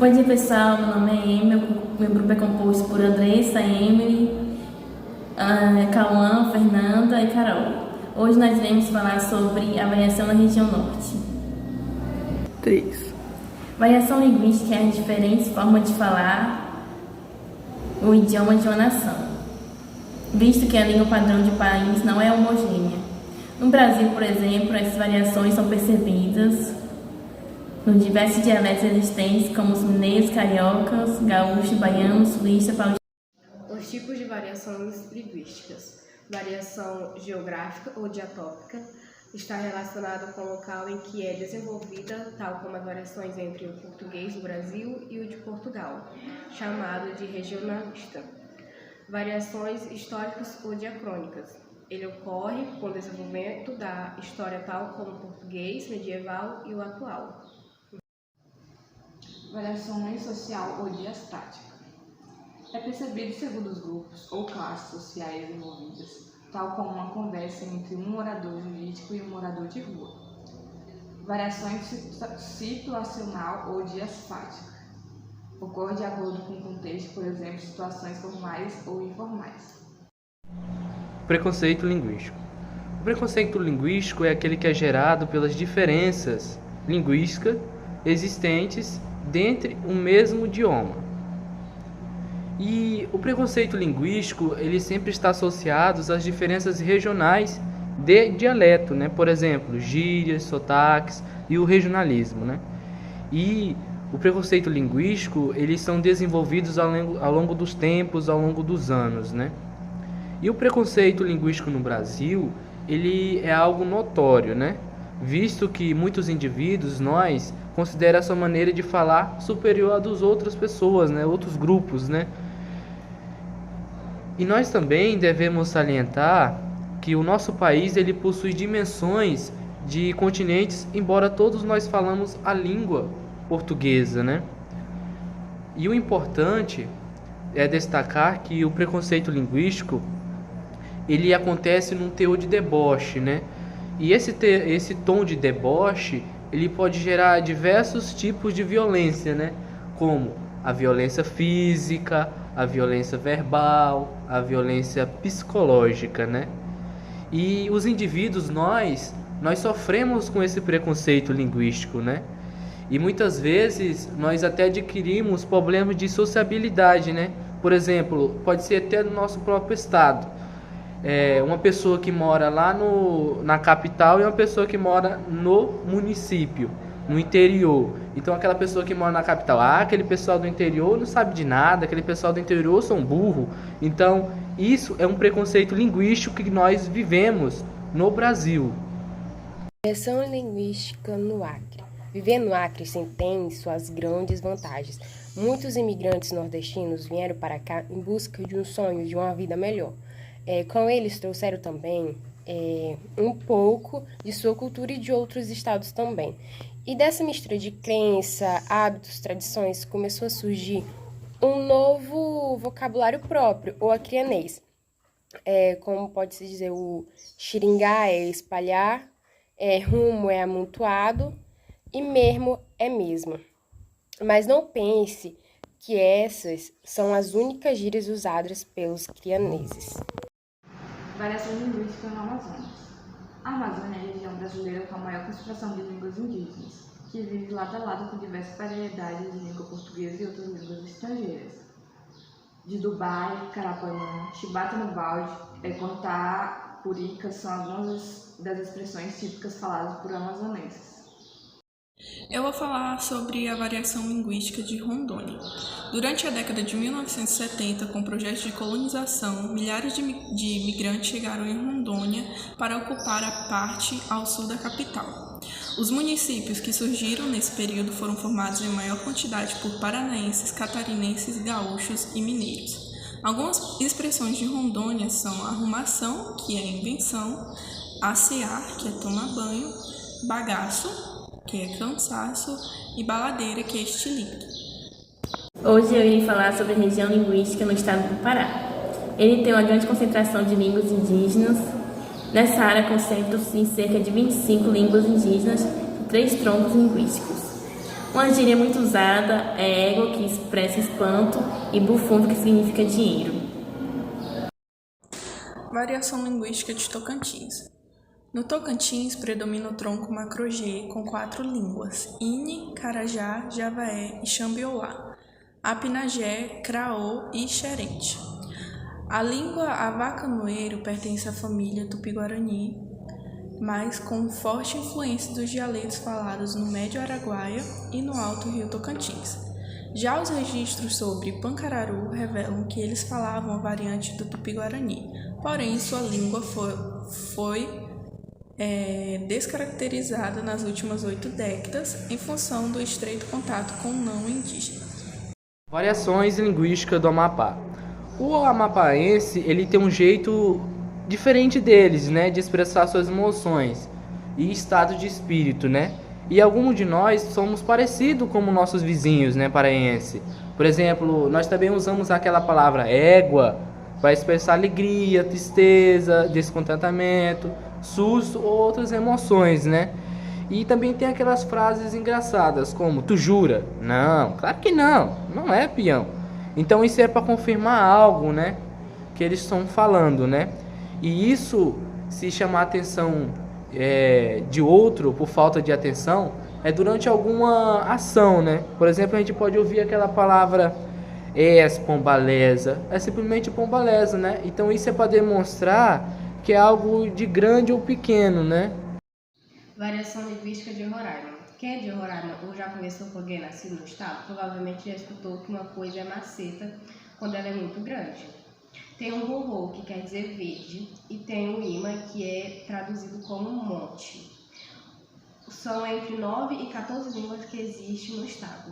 Bom dia, pessoal. Meu nome é Emily. Meu grupo é composto por Andressa, Emily, Cauã, Fernanda e Carol. Hoje nós iremos falar sobre a variação na região norte. 3. Variação linguística é as diferentes formas de falar o idioma de uma nação, visto que a língua padrão de país não é homogênea. No Brasil, por exemplo, essas variações são percebidas nos diversos dialetos existentes, como os mineiros, cariocas, gaúchos, baianos, sulista, paulista. Os tipos de variações linguísticas. Variação geográfica ou diatópica está relacionada com o local em que é desenvolvida, tal como as variações entre o português do Brasil e o de Portugal, chamado de regionalista. Variações históricas ou diacrônicas. Ele ocorre com o desenvolvimento da história tal como o português medieval e o atual. Variações social ou diastática. É percebido segundo os grupos ou classes sociais envolvidas, tal como uma conversa entre um morador jurídico e um morador de rua. Variações situacional ou diastática. Ocorre de acordo com o contexto, por exemplo, situações formais ou informais. Preconceito linguístico. O preconceito linguístico é aquele que é gerado pelas diferenças linguísticas existentes dentre o mesmo idioma. E o preconceito linguístico, ele sempre está associado às diferenças regionais de dialeto, né? Por exemplo, gírias, sotaques e o regionalismo, né? E o preconceito linguístico, eles são desenvolvidos ao longo dos tempos, ao longo dos anos, né? E o preconceito linguístico no Brasil, ele é algo notório, né? Visto que muitos indivíduos, nós, consideram a sua maneira de falar superior à das outras pessoas, né? Outros grupos, né? E nós também devemos salientar que o nosso país, ele possui dimensões de continentes, embora todos nós falamos a língua portuguesa, né? E o importante é destacar que o preconceito linguístico, ele acontece num teor de deboche, né? E esse tom de deboche, ele pode gerar diversos tipos de violência, né? Como a violência física, a violência verbal, a violência psicológica, né? E os indivíduos, nós sofremos com esse preconceito linguístico, né? E muitas vezes nós até adquirimos problemas de sociabilidade, né? Por exemplo, pode ser até no nosso próprio estado. Uma pessoa que mora lá na capital e uma pessoa que mora no município, no interior. Então aquela pessoa que mora na capital, aquele pessoal do interior não sabe de nada, aquele pessoal do interior são burro. Então isso é um preconceito linguístico que nós vivemos no Brasil. Variação linguística no Acre. Viver no Acre tem suas grandes vantagens. Muitos imigrantes nordestinos vieram para cá em busca de um sonho de uma vida melhor. Com eles trouxeram também um pouco de sua cultura e de outros estados também. E dessa mistura de crença, hábitos, tradições, começou a surgir um novo vocabulário próprio, o acreanês. Como pode-se dizer, o xiringá é espalhar, rumo é amontoado e mesmo é mesmo. Mas não pense que essas são as únicas gírias usadas pelos crianeses. Variação linguística no Amazonas. A Amazônia é a região brasileira com a maior concentração de línguas indígenas, que vive lado a lado com diversas variedades de língua portuguesa e outras línguas estrangeiras. De Dubai, Carapanã, chibata no balde, contá, purica são algumas das expressões típicas faladas por amazonenses. Eu vou falar sobre a variação linguística de Rondônia. Durante a década de 1970, com projetos de colonização, milhares de imigrantes chegaram em Rondônia para ocupar a parte ao sul da capital. Os municípios que surgiram nesse período foram formados em maior quantidade por paranaenses, catarinenses, gaúchos e mineiros. Algumas expressões de Rondônia são arrumação, que é invenção, assear, que é tomar banho, bagaço, que é cansaço, e baladeira, que é estilique. Hoje eu irei falar sobre a região linguística no estado do Pará. Ele tem uma grande concentração de línguas indígenas. Nessa área concentram-se em cerca de 25 línguas indígenas e 3 troncos linguísticos. Uma gíria muito usada é égua, que expressa espanto, e bufunfa, que significa dinheiro. Variação linguística de Tocantins. No Tocantins predomina o tronco macro-G com 4 línguas: Ini, Carajá, Javaé e Xambiolá, Apinagé, Craô e Xerente. A língua avacanoeiro pertence à família Tupi-Guarani, mas com forte influência dos dialetos falados no Médio Araguaia e no Alto Rio Tocantins. Já os registros sobre Pancararu revelam que eles falavam a variante do Tupi-Guarani, porém sua língua foi descaracterizada nas últimas 8 décadas em função do estreito contato com não indígenas. Variações linguísticas do Amapá. O amapaense, ele tem um jeito diferente deles, né, de expressar suas emoções e estado de espírito, né? E alguns de nós somos parecidos como nossos vizinhos, né, paraense. Por exemplo, nós também usamos aquela palavra égua para expressar alegria, tristeza, descontentamento, susto ou outras emoções, né? E também tem aquelas frases engraçadas como tu jura? Não, claro que não, não é, peão. Então isso é para confirmar algo, né, que eles estão falando, né? E isso, se chamar a atenção de outro por falta de atenção, é durante alguma ação, né? Por exemplo, a gente pode ouvir aquela palavra pombalesa, é simplesmente pombalesa, né? Então isso é para demonstrar que é algo de grande ou pequeno, né? Variação linguística de Roraima. Quem é de Roraima ou já conversou com alguém nascido no estado, provavelmente já escutou que uma coisa é maceta quando ela é muito grande. Tem um rorô, que quer dizer verde, e tem um ima, que é traduzido como monte. São entre 9 e 14 línguas que existem no estado.